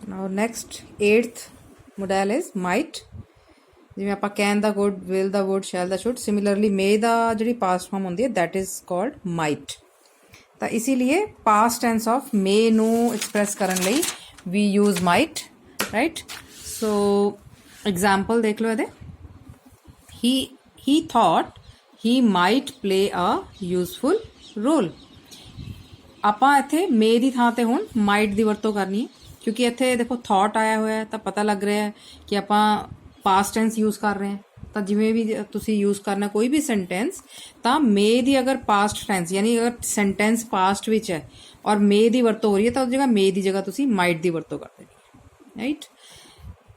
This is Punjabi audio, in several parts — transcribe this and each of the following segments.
Now next 8th modal is might. ਜਿਵੇਂ ਆਪਾਂ ਕੈਨ ਦਾ ਗੁੱਡ, ਵਿਲ ਦਾ ਵੁੱਡ, ਸ਼ੈਲ ਦਾ ਸ਼ੁੱਡ, ਸਿਮਿਲਰਲੀ ਮੇ ਦਾ ਜਿਹੜੀ ਪਾਸਟ ਫਾਰਮ ਹੁੰਦੀ ਹੈ ਦੈਟ ਇਜ਼ ਕਾਲਡ ਮਾਈਟ। ਤਾਂ ਇਸੀलिए ਪਾਸਟ ਟੈਂਸ ਆਫ ਮੇ ਨੂੰ ਐਕਸਪ੍ਰੈਸ ਕਰਨ ਲਈ ਵੀ ਯੂਜ਼ ਮਾਈਟ, ਰਾਈਟ। ਸੋ ਐਗਜ਼ਾਮਪਲ ਦੇਖ ਲਓ ਇਹਦੇ। he thought he might play a useful role। ਆਪਾਂ ਇੱਥੇ ਮੇ ਦੀ ਥਾਂ ਤੇ ਹੁਣ ਮਾਈਟ ਦੀ ਵਰਤੋਂ ਕਰਨੀ ਹੈ, ਕਿਉਂਕਿ ਇੱਥੇ ਦੇਖੋ ਥਾਟ ਆਇਆ ਹੋਇਆ ਤਾਂ ਪਤਾ ਲੱਗ ਰਿਹਾ ਹੈ ਕਿ ਆਪਾਂ ਪਾਸਟ ਟੈਂਸ ਯੂਜ਼ ਕਰ ਰਹੇ ਹਾਂ। ਤਾਂ ਜਿਵੇਂ ਵੀ ਤੁਸੀਂ ਯੂਜ਼ ਕਰਨਾ ਕੋਈ ਵੀ ਸੈਂਟੈਂਸ, ਤਾਂ ਮੇ ਦੀ ਅਗਰ ਪਾਸਟ ਟੈਂਸ ਯਾਨੀ ਅਗਰ ਸੈਂਟੈਂਸ ਪਾਸਟ ਵਿੱਚ ਹੈ ਔਰ ਮੇ ਦੀ ਵਰਤੋਂ ਹੋ ਰਹੀ ਹੈ ਤਾਂ ਉਸ ਜਗ੍ਹਾ ਮੇ ਦੀ ਜਗ੍ਹਾ ਤੁਸੀਂ ਮਾਈਟ ਦੀ ਵਰਤੋਂ ਕਰ ਦੇਣੀ ਹੈ, ਰਾਈਟ।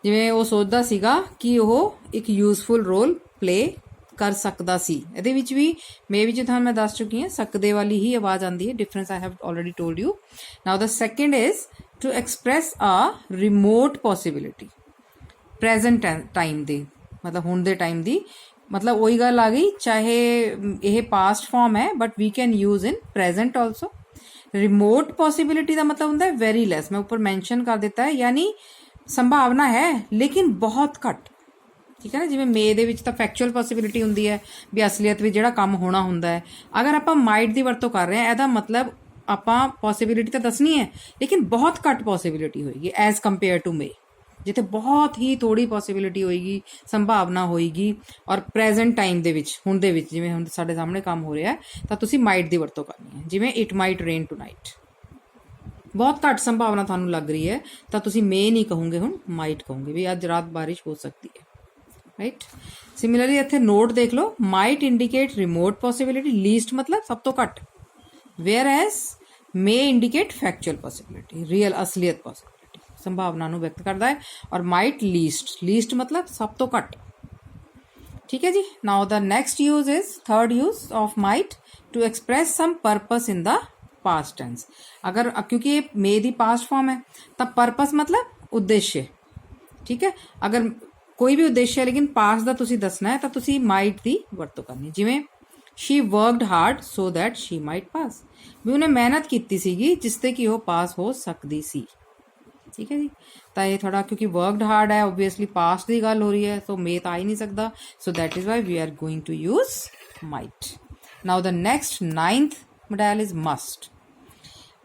ਜਿਵੇਂ ਉਹ ਸੋਚਦਾ ਸੀਗਾ ਕਿ ਉਹ ਇੱਕ ਯੂਜ਼ਫੁਲ ਰੋਲ ਪਲੇ ਕਰ ਸਕਦਾ ਸੀ। ਇਹਦੇ ਵਿੱਚ ਵੀ ਮੇ ਵਿੱਚ ਤੁਹਾਨੂੰ ਮੈਂ ਦੱਸ ਚੁੱਕੀ ਹਾਂ ਸਕਦੇ ਵਾਲੀ ਹੀ ਆਵਾਜ਼ ਆਉਂਦੀ ਹੈ। Difference I have already told you. Now the second is to express a remote possibility. Present time ਦੀ ਮਤਲਬ ਹੁਣ ਦੇ ਟਾਈਮ ਦੀ, ਮਤਲਬ ਉਹੀ ਗੱਲ ਆ ਗਈ, ਚਾਹੇ ਇਹ ਪਾਸਟ ਫਾਰਮ ਹੈ but we can use in present also. Remote possibility ਦਾ ਮਤਲਬ ਹੁੰਦਾ ਹੈ ਵੈਰੀ ਲੈਸ। ਮੈਂ ਉੱਪਰ ਮੈਂਸ਼ਨ ਕਰ ਦਿੱਤਾ ਹੈ, ਯਾਨੀ ਸੰਭਾਵਨਾ ਹੈ ਲੇਕਿਨ ਬਹੁਤ ਘੱਟ, ਠੀਕ ਹੈ ਨਾ। ਜਿਵੇਂ ਮੇ ਦੇ ਵਿੱਚ ਤਾਂ ਫੈਕਚੁਅਲ ਪੋਸੀਬਿਲਿਟੀ ਹੁੰਦੀ ਹੈ ਵੀ ਅਸਲੀਅਤ ਵਿੱਚ ਜਿਹੜਾ ਕੰਮ ਹੋਣਾ ਹੁੰਦਾ ਹੈ। ਅਗਰ ਆਪਾਂ ਮਾਈਟ ਦੀ ਵਰਤੋਂ ਕਰ ਰਹੇ ਹਾਂ ਇਹਦਾ ਮਤਲਬ ਆਪਾਂ ਪੋਸੀਬਿਲਿਟੀ ਤਾਂ ਦੱਸਣੀ ਹੈ ਲੇਕਿਨ ਬਹੁਤ ਘੱਟ ਪੋਸੀਬਿਲਿਟੀ ਹੋਏਗੀ ਐਜ਼ ਕੰਪੇਅਰ ਟੂ ਮੇ, ਜਿੱਥੇ ਬਹੁਤ ਹੀ ਥੋੜੀ ਪੋਸੀਬਿਲਿਟੀ ਹੋਏਗੀ, ਸੰਭਾਵਨਾ ਹੋਏਗੀ। ਔਰ ਪ੍ਰੈਜ਼ੈਂਟ ਟਾਈਮ ਦੇ ਵਿੱਚ, ਹੁਣ ਦੇ ਵਿੱਚ ਜਿਵੇਂ ਹੁਣ ਸਾਡੇ ਸਾਹਮਣੇ ਕੰਮ ਹੋ ਰਿਹਾ ਤਾਂ ਤੁਸੀਂ ਮਾਈਟ ਦੀ ਵਰਤੋਂ ਕਰਨੀ ਹੈ। ਜਿਵੇਂ ਇਟ ਮਾਈਟ ਰੇਨ ਟੂਨਾਈਟ, ਬਹੁਤ ਘੱਟ ਸੰਭਾਵਨਾ ਤੁਹਾਨੂੰ ਲੱਗ ਰਹੀ ਹੈ ਤਾਂ ਤੁਸੀਂ ਮੇ ਨਹੀਂ ਕਹੋਗੇ, ਹੁਣ ਮਾਈਟ ਕਹੋਗੇ ਵੀ ਅੱਜ ਰਾਤ ਬਾਰਿਸ਼ ਹੋ ਸਕਦੀ ਹੈ, ਰਾਈਟ। ਸਿਮਿਲਰਲੀ ਇੱਥੇ ਨੋਟ ਦੇਖ ਲਓ, might indicate remote possibility, least ਮਤਲਬ ਸਭ ਤੋਂ ਘੱਟ, ਵੇਅਰ ਐਜ਼ ਮੇ ਇੰਡੀਕੇਟ ਫੈਕਚੁਅਲ ਪੋਸੀਬਿਲਿਟੀ, ਰੀਅਲ ਅਸਲੀਅਤ ਪੋਸੀਬਿਲਿਟੀ, ਸੰਭਾਵਨਾ ਨੂੰ ਵਿਅਕਤ ਕਰਦਾ ਹੈ। ਔਰ ਮਾਈਟ ਲੀਸਟ ਮਤਲਬ ਸਭ ਤੋਂ ਘੱਟ, ਠੀਕ ਹੈ ਜੀ। Now the next use is third use of might to express some purpose in the past tense. ਅਗਰ ਕਿਉਂਕਿ ਇਹ ਮੇ ਦੀ ਪਾਸਟ ਫਾਰਮ ਹੈ ਤਾਂ ਪਰਪਸ ਮਤਲਬ ਉਦੇਸ਼, ਠੀਕ ਹੈ। ਅਗਰ ਕੋਈ ਵੀ ਉਦੇਸ਼ ਹੈ ਲੇਕਿਨ ਪਾਸ ਦਾ ਤੁਸੀਂ ਦੱਸਣਾ ਹੈ ਤਾਂ ਤੁਸੀਂ ਮਾਈਟ ਦੀ ਵਰਤੋਂ ਕਰਨੀ। ਜਿਵੇਂ she worked hard so that she might pass, ਵੀ ਉਹਨੇ ਮਿਹਨਤ ਕੀਤੀ ਸੀਗੀ ਜਿਸ ਤੇ ਕਿ ਉਹ ਪਾਸ ਹੋ ਸਕਦੀ ਸੀ, ਠੀਕ ਹੈ ਜੀ। ਤਾਂ ਇਹ ਥੋੜਾ ਕਿਉਂਕਿ ਵਰਕਡ ਹਾਰਡ ਹੈ ਓਬਵੀਅਸਲੀ ਪਾਸਟ ਦੀ ਗੱਲ ਹੋ ਰਹੀ ਹੈ, ਸੋ ਮੇ ਤਾਂ ਆ ਹੀ ਨਹੀਂ ਸਕਦਾ, so that is why we are going to use might. Now the next 9th modal is must।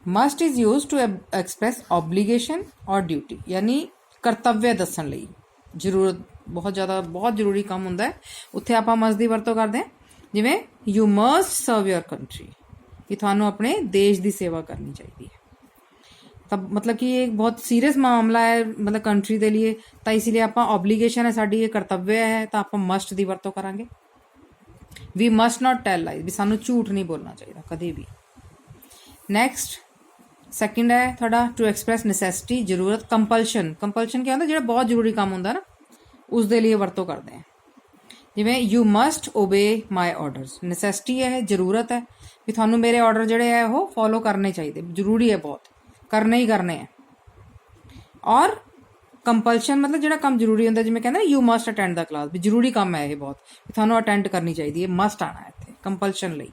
must is used to express obligation or duty, ਯਾਨੀ ਕਰਤੱਵਯ ਦੱਸਣ ਲਈ, ਜ਼ਰੂਰਤ, ਬਹੁਤ ਜ਼ਿਆਦਾ ਬਹੁਤ ਜ਼ਰੂਰੀ ਕੰਮ ਹੁੰਦਾ ਹੈ ਉੱਥੇ ਆਪਾਂ must ਦੀ ਵਰਤੋਂ ਕਰਦੇ ਹਾਂ। ਜਿਵੇਂ you must serve your country, ਕਿ ਤੁਹਾਨੂੰ ਆਪਣੇ ਦੇਸ਼ ਦੀ ਸੇਵਾ ਕਰਨੀ ਚਾਹੀਦੀ ਹੈ। ਤਾਂ ਮਤਲਬ ਕਿ ਇਹ ਬਹੁਤ ਸੀਰੀਅਸ ਮਾਮਲਾ ਹੈ ਮਤਲਬ ਕੰਟਰੀ ਦੇ ਲਈ, ਤਾਂ ਇਸ ਲਈ ਆਪਾਂ ਓਬਲੀਗੇਸ਼ਨ ਹੈ ਸਾਡੀ, ਇਹ ਕਰਤੱਵਯ ਹੈ ਤਾਂ ਆਪਾਂ ਮਸਟ ਦੀ ਵਰਤੋਂ ਕਰਾਂਗੇ। ਵੀ ਮਸਟ ਨਾਟ ਟੈਲ ਲਾਈਜ਼, ਵੀ ਸਾਨੂੰ ਝੂਠ ਨਹੀਂ ਬੋਲਣਾ ਚਾਹੀਦਾ ਕਦੇ ਵੀ। ਨੈਕਸਟ ਸੈਕਿੰਡ ਹੈ ਤੁਹਾਡਾ ਟੂ ਐਕਸਪ੍ਰੈਸ ਨੈਸੈਸਿਟੀ, ਜ਼ਰੂਰਤ। ਕੰਪਲਸ਼ਨ ਕੀ ਹੁੰਦਾ, ਜਿਹੜਾ ਬਹੁਤ ਜ਼ਰੂਰੀ ਕੰਮ ਹੁੰਦਾ ਨਾ ਉਸ ਦੇ ਲਈ ਵਰਤੋਂ ਕਰਦੇ ਹਾਂ। ਜਿਵੇਂ you must obey my orders, necessity ਹੈ, ਜ਼ਰੂਰਤ ਹੈ ਵੀ ਤੁਹਾਨੂੰ ਮੇਰੇ ਆਰਡਰ ਜਿਹੜੇ ਹੈ ਉਹ ਫੋਲੋ ਕਰਨੇ ਚਾਹੀਦੇ, ਜ਼ਰੂਰੀ ਹੈ ਬਹੁਤ, ਕਰਨੇ ਹੀ ਕਰਨੇ ਹੈ। ਔਰ ਕੰਪਲਸ਼ਨ ਮਤਲਬ ਜਿਹੜਾ ਕੰਮ ਜ਼ਰੂਰੀ ਹੁੰਦਾ, ਜਿਵੇਂ ਕਹਿੰਦੇ you must attend the class, ਵੀ ਜ਼ਰੂਰੀ ਕੰਮ ਹੈ ਇਹ ਬਹੁਤ, ਵੀ ਤੁਹਾਨੂੰ ਅਟੈਂਡ ਕਰਨੀ ਚਾਹੀਦੀ ਹੈ, ਮਸਟ ਆਉਣਾ ਹੈ ਇੱਥੇ ਕੰਪਲਸ਼ਨ ਲਈ।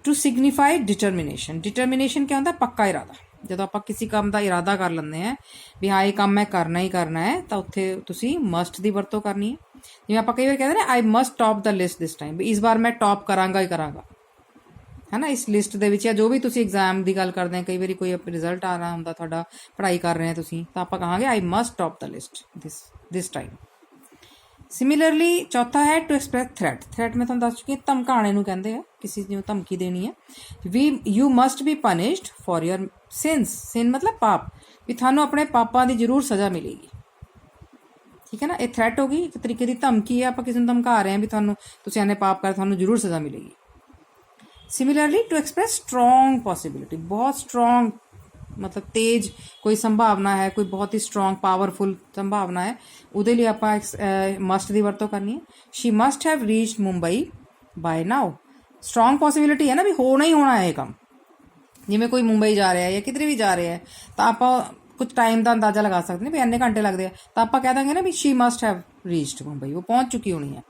ਟੂ ਸਿਗਨੀਫਾਈ ਡਿਟਰਮੀਨੇਸ਼ਨ ਕੀ ਹੁੰਦਾ, ਪੱਕਾ ਇਰਾਦਾ। ਜਦੋਂ ਆਪਾਂ ਕਿਸੇ ਕੰਮ ਦਾ ਇਰਾਦਾ ਕਰ ਲੈਂਦੇ ਹਾਂ ਵੀ ਹਾਂ ਇਹ ਕੰਮ ਮੈਂ ਕਰਨਾ ਹੀ ਕਰਨਾ ਹੈ ਤਾਂ ਉੱਥੇ ਤੁਸੀਂ ਮਸਟ ਦੀ ਵਰਤੋਂ ਕਰਨੀ ਹੈ। ਜਿਵੇਂ ਆਪਾਂ ਕਈ ਵਾਰ ਕਹਿੰਦੇ ਨੇ I must top the list this time, ਵੀ ਇਸ ਵਾਰ ਮੈਂ ਟੌਪ ਕਰਾਂਗਾ ਹੀ ਕਰਾਂਗਾ, ਹੈ ਨਾ, ਇਸ ਲਿਸਟ ਦੇ ਵਿੱਚ। ਜਾਂ ਜੋ ਵੀ ਤੁਸੀਂ ਐਗਜ਼ਾਮ ਦੀ ਗੱਲ ਕਰਦੇ ਹਾਂ, ਕਈ ਵਾਰੀ ਕੋਈ ਰਿਜ਼ਲਟ ਆਉਣਾ ਹੁੰਦਾ ਤੁਹਾਡਾ, ਪੜ੍ਹਾਈ ਕਰ ਰਹੇ ਹੋ ਤੁਸੀਂ, ਤਾਂ ਆਪਾਂ ਕਹਾਂਗੇ I must top the list this time. Similarly ਚੌਥਾ ਹੈ ਟੂ ਐਕਸਪ੍ਰੈਸ ਥ੍ਰੈਟ ਮੈਂ ਤੁਹਾਨੂੰ ਦੱਸ ਚੁੱਕੀ ਹਾਂ, ਧਮਕਾਣੇ ਨੂੰ ਕਹਿੰਦੇ ਆ, ਕਿਸੇ ਨੂੰ ਧਮਕੀ ਦੇਣੀ ਹੈ। ਵੀ you must be punished for your sins, sin ਮਤਲਬ ਪਾਪ, ਵੀ ਤੁਹਾਨੂੰ ਆਪਣੇ ਪਾਪਾਂ ਦੀ ਜ਼ਰੂਰ ਸਜ਼ਾ ਮਿਲੇਗੀ, ਠੀਕ ਹੈ ਨਾ। ਇਹ ਥ੍ਰੈਟ ਹੋ ਗਈ, ਇੱਕ ਤਰੀਕੇ ਦੀ ਧਮਕੀ ਹੈ, ਆਪਾਂ ਕਿਸੇ ਨੂੰ ਧਮਕਾ ਰਹੇ ਹਾਂ ਵੀ ਤੁਸੀਂ ਇਹਨੇ ਪਾਪ ਕਰ ਤੁਹਾਨੂੰ ਜ਼ਰੂਰ ਸਜ਼ਾ ਮਿਲੇਗੀ। Similarly to express strong possibility, ਬਹੁਤ ਸਟਰੋਂਗ ਮਤਲਬ ਤੇਜ਼ ਕੋਈ ਸੰਭਾਵਨਾ ਹੈ, ਕੋਈ ਬਹੁਤ ਹੀ ਸਟਰੋਂਗ ਪਾਵਰਫੁਲ ਸੰਭਾਵਨਾ ਹੈ, ਉਹਦੇ ਲਈ ਆਪਾਂ ਮਸਟ ਦੀ ਵਰਤੋਂ ਕਰਨੀ ਹੈ। She must have reached Mumbai by now, strong possibility ਹੈ ਨਾ ਵੀ ਹੋਣਾ ਹੀ ਹੋਣਾ ਹੈ ਇਹ ਕੰਮ। ਜਿਵੇਂ ਕੋਈ ਮੁੰਬਈ ਜਾ ਰਿਹਾ ਹੈ ਜਾਂ ਕਿਧਰੇ ਵੀ ਜਾ ਰਿਹਾ ਹੈ ਤਾਂ ਆਪਾਂ ਕੁਝ ਟਾਈਮ ਦਾ ਅੰਦਾਜ਼ਾ ਲਗਾ ਸਕਦੇ ਨੇ ਵੀ ਇੰਨੇ ਘੰਟੇ ਲੱਗਦੇ ਆ, ਤਾਂ ਆਪਾਂ ਕਹਿ ਦਾਂਗੇ ਨਾ ਵੀ she must have reached Mumbai, ਉਹ ਪਹੁੰਚ ਚੁੱਕੀ ਹੋਣੀ ਹੈ,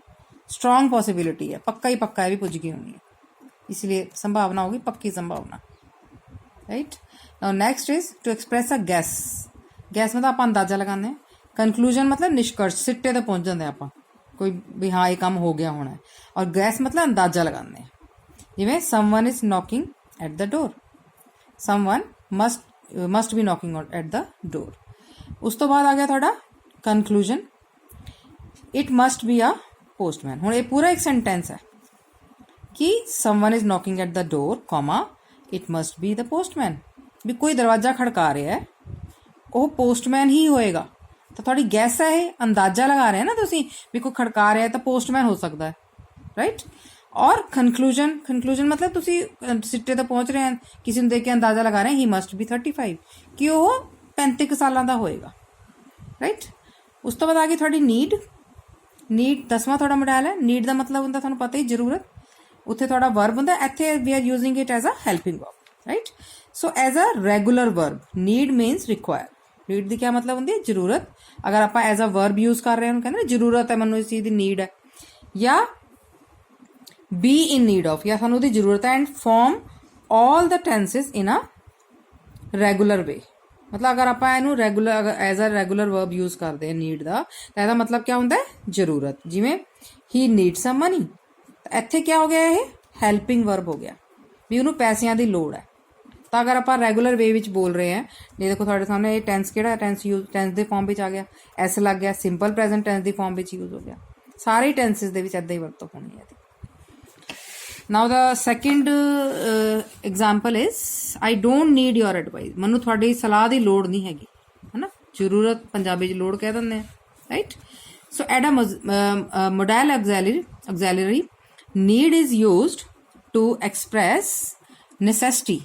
ਸਟਰੋਂਗ ਪੋਸੀਬਿਲਿਟੀ ਹੈ, ਪੱਕਾ ਹੀ ਪੱਕਾ ਹੈ ਵੀ ਪੁੱਜ ਗਈ ਹੋਣੀ ਹੈ, इसलिए संभावना होगी पक्की संभावना, right. Now next is to express a guess, guess ਮਤਲਬ ਆਪਾਂ ਅੰਦਾਜ਼ਾ ਲਗਾਉਂਦੇ ਹਾਂ, ਕਨਕਲੂਜਨ ਮਤਲਬ ਨਿਸ਼ਕਰਸ਼, ਸਿੱਟੇ ਤੇ ਪਹੁੰਚ ਜਾਂਦੇ ਆਪਾਂ ਕੋਈ ਵੀ ਹਾਂ ਇਹ ਕੰਮ ਹੋ ਗਿਆ ਹੋਣਾ, ਔਰ ਗੈਸ ਮਤਲਬ ਅੰਦਾਜ਼ਾ ਲਗਾਉਂਦੇ ਹਾਂ। ਜਿਵੇਂ someone is knocking at the door, someone must be knocking at the door. ਉਸ ਤੋਂ ਬਾਅਦ ਆ ਗਿਆ ਤੁਹਾਡਾ conclusion, it must be a postman. ਹੁਣ ਇਹ ਪੂਰਾ ਇੱਕ ਸੈਂਟੈਂਸ ਹੈ ਕਿ someone is knocking at the door comma it must be the postman, ਵੀ ਕੋਈ ਦਰਵਾਜ਼ਾ ਖੜਕਾ ਰਿਹਾ ਹੈ ਉਹ ਪੋਸਟਮੈਨ ਹੀ ਹੋਏਗਾ। ਤਾਂ ਤੁਹਾਡੀ ਗੈਸ ਹੈ, ਇਹ ਅੰਦਾਜ਼ਾ ਲਗਾ ਰਹੇ ਨਾ ਤੁਸੀਂ ਵੀ ਕੋਈ ਖੜਕਾ ਰਿਹਾ ਤਾਂ ਪੋਸਟਮੈਨ ਹੋ ਸਕਦਾ ਹੈ, ਰਾਈਟ। ਔਰ ਕਨਕਲੂਜਨ ਮਤਲਬ ਤੁਸੀਂ ਸਿੱਟੇ ਤੇ ਪਹੁੰਚ ਰਹੇ ਹਨ, ਕਿਸੇ ਨੂੰ ਦੇਖ ਕੇ ਅੰਦਾਜ਼ਾ ਲਗਾ ਰਹੇ ਹੀ ਮਸਟ ਬੀ 35, ਕਿ ਉਹ 35 ਸਾਲਾਂ ਦਾ ਹੋਏਗਾ, ਰਾਈਟ। ਉਸ ਤੋਂ ਬਾਅਦ ਆ ਗਈ ਤੁਹਾਡੀ ਨੀਡ। 10ਵਾਂ ਤੁਹਾਡਾ ਮੋਡਲ ਹੈ। ਨੀਡ ਦਾ ਮਤਲਬ ਹੁੰਦਾ ਤੁਹਾਨੂੰ ਪਤਾ ਹੀ ਜ਼ਰੂਰਤ, ਉੱਥੇ ਤੁਹਾਡਾ ਵਰਬ ਹੁੰਦਾ, ਇੱਥੇ we are using it as a helping verb, right. So as a regular verb need means require. Need ਦੀ ਕੀ ਮਤਲਬ ਹੁੰਦੀ ਹੈ? ਜ਼ਰੂਰਤ। ਅਗਰ ਆਪਾਂ ਐਜ਼ ਅ ਵਰਬ ਯੂਜ਼ ਕਰ ਰਹੇ ਹਾਂ ਉਹਨੂੰ ਕਹਿੰਦੇ ਜ਼ਰੂਰਤ ਹੈ, ਮੈਨੂੰ ਇਸ ਚੀਜ਼ ਦੀ ਨੀਡ ਹੈ, ਜਾਂ ਬੀ ਇਨ ਨੀਡ ਆਫ, ਜਾਂ ਸਾਨੂੰ ਉਹਦੀ ਜ਼ਰੂਰਤ ਹੈ। And form all the tenses in a regular way. ਮਤਲਬ ਅਗਰ ਆਪਾਂ ਇਹਨੂੰ regular as a regular verb use ਕਰਦੇ ਹਾਂ ਨੀਡ ਦਾ, ਤਾਂ ਇਹਦਾ ਮਤਲਬ ਕੀ ਹੁੰਦਾ ਹੈ? ਜ਼ਰੂਰਤ। ਜਿਵੇਂ ਹੀ ਨੀਡ ਸਮ ਮਨੀ, ਇੱਥੇ ਕੀ ਹੋ ਗਿਆ? ਇਹ ਹੈਲਪਿੰਗ ਵਰਬ ਹੋ ਗਿਆ ਵੀ ਉਹਨੂੰ ਪੈਸਿਆਂ ਦੀ ਲੋੜ ਹੈ। ਤਾਂ ਅਗਰ ਆਪਾਂ ਰੈਗੂਲਰ ਵੇ ਵਿੱਚ ਬੋਲ ਰਹੇ ਹਾਂ, ਇਹ ਦੇਖੋ ਤੁਹਾਡੇ ਸਾਹਮਣੇ ਇਹ ਟੈਂਸ ਕਿਹੜਾ ਟੈਂਸ ਦੇ ਫਾਰਮ ਵਿੱਚ ਆ ਗਿਆ, ਐਸ ਲੱਗ ਗਿਆ, ਸਿੰਪਲ ਪ੍ਰੈਜ਼ੈਂਟ ਟੈਂਸ ਦੀ ਫਾਰਮ ਵਿੱਚ ਯੂਜ਼ ਹੋ ਗਿਆ। ਸਾਰੇ ਟੈਂਸਿਸ ਦੇ ਵਿੱਚ ਇੱਦਾਂ ਹੀ ਵਰਤੋਂ ਹੋਣੀ ਹੈ। Now the second example is I don't need your advice, ਮੈਨੂੰ ਤੁਹਾਡੀ ਸਲਾਹ ਦੀ ਲੋੜ ਨਹੀਂ ਹੈਗੀ, ਹੈ ਨਾ। ਜ਼ਰੂਰਤ ਪੰਜਾਬੀ 'ਚ ਲੋੜ ਕਹਿ ਦਿੰਦੇ ਹਾਂ, right. So as a modal auxiliary need is used to express necessity.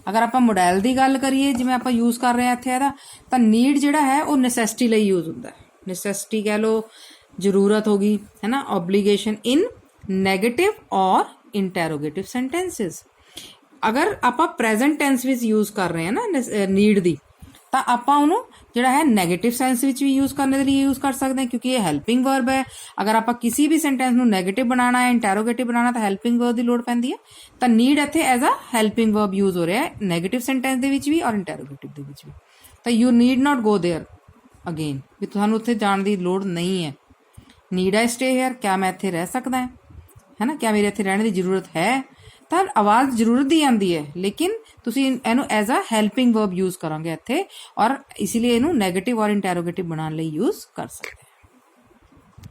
ਅਗਰ ਆਪਾਂ ਮੋਡਲ ਦੀ ਗੱਲ ਕਰੀਏ, ਜਿਵੇਂ ਆਪਾਂ ਯੂਜ਼ ਕਰ ਰਹੇ ਹਾਂ ਇੱਥੇ ਇਹਦਾ, ਤਾਂ ਨੀਡ ਜਿਹੜਾ ਹੈ ਉਹ ਨੈਸੈਸਿਟੀ ਲਈ ਯੂਜ਼ ਹੁੰਦਾ ਹੈ। ਨੈਸੈਸਿਟੀ ਕਹਿ ਲਓ, ਜ਼ਰੂਰਤ ਹੋ ਗਈ, ਹੈ ਨਾ। ਓਬਲੀਗੇਸ਼ਨ ਇਨ ਨੈਗੇਟਿਵ ਔਰ ਇੰਟੈਰੋਗੇਟਿਵ ਸੈਂਟੈਂਸਿਸ। ਅਗਰ ਆਪਾਂ ਪ੍ਰੈਜ਼ੈਂਟ ਟੈਂਸ ਵਿੱਚ ਯੂਜ਼ ਕਰ ਰਹੇ ਹਾਂ ਨਾ ਨੀਡ ਦੀ, ਤਾਂ ਆਪਾਂ ਉਹਨੂੰ ਜਿਹੜਾ ਹੈ ਨੈਗੇਟਿਵ ਸੈਂਸ ਵਿੱਚ ਵੀ ਯੂਜ਼ ਕਰਨ ਦੇ ਲਈ ਯੂਜ਼ ਕਰ ਸਕਦੇ ਹਾਂ, ਕਿਉਂਕਿ ਇਹ ਹੈਲਪਿੰਗ ਵਰਬ ਹੈ। ਅਗਰ ਆਪਾਂ ਕਿਸੇ ਵੀ ਸੈਂਟੈਂਸ ਨੂੰ ਨੈਗੇਟਿਵ ਬਣਾਉਣਾ ਹੈ, ਇੰਟੈਰੋਗੇਟਿਵ ਬਣਾਉਣਾ, ਤਾਂ ਹੈਲਪਿੰਗ ਵਰਬ ਦੀ ਲੋੜ ਪੈਂਦੀ ਹੈ। ਤਾਂ ਨੀਡ ਇੱਥੇ as a helping verb use ਹੋ ਰਿਹਾ ਹੈ, ਨੈਗੇਟਿਵ ਸੈਂਟੈਂਸ ਦੇ ਵਿੱਚ ਵੀ ਔਰ ਇੰਟੈਰੋਗੇਟਿਵ ਦੇ ਵਿੱਚ ਵੀ। ਤਾਂ you need not go there again, ਵੀ ਤੁਹਾਨੂੰ ਉੱਥੇ ਜਾਣ ਦੀ ਲੋੜ ਨਹੀਂ ਹੈ। ਨੀਡ ਆਈ ਸਟੇ ਹੇਅਰ, ਕਿਆ ਮੈਂ ਇੱਥੇ ਰਹਿ ਸਕਦਾ ਹੈ ਨਾ, ਕਿਆ ਮੇਰੇ ਇੱਥੇ ਰਹਿਣ ਦੀ ਜ਼ਰੂਰਤ ਹੈ। ਤਾਂ ਆਵਾਜ਼ ਜ਼ਰੂਰਤ ਦੀ ਆਉਂਦੀ ਹੈ, ਲੇਕਿਨ ਤੁਸੀਂ ਇਹਨੂੰ as a helping verb use ਕਰਾਂਗੇ ਇੱਥੇ, ਔਰ ਇਸ ਲਈ ਇਹਨੂੰ ਨੈਗੇਟਿਵ ਔਰ ਇੰਟੈਰੋਗੇਟਿਵ ਬਣਾਉਣ ਲਈ ਯੂਜ਼ ਕਰ ਸਕਦੇ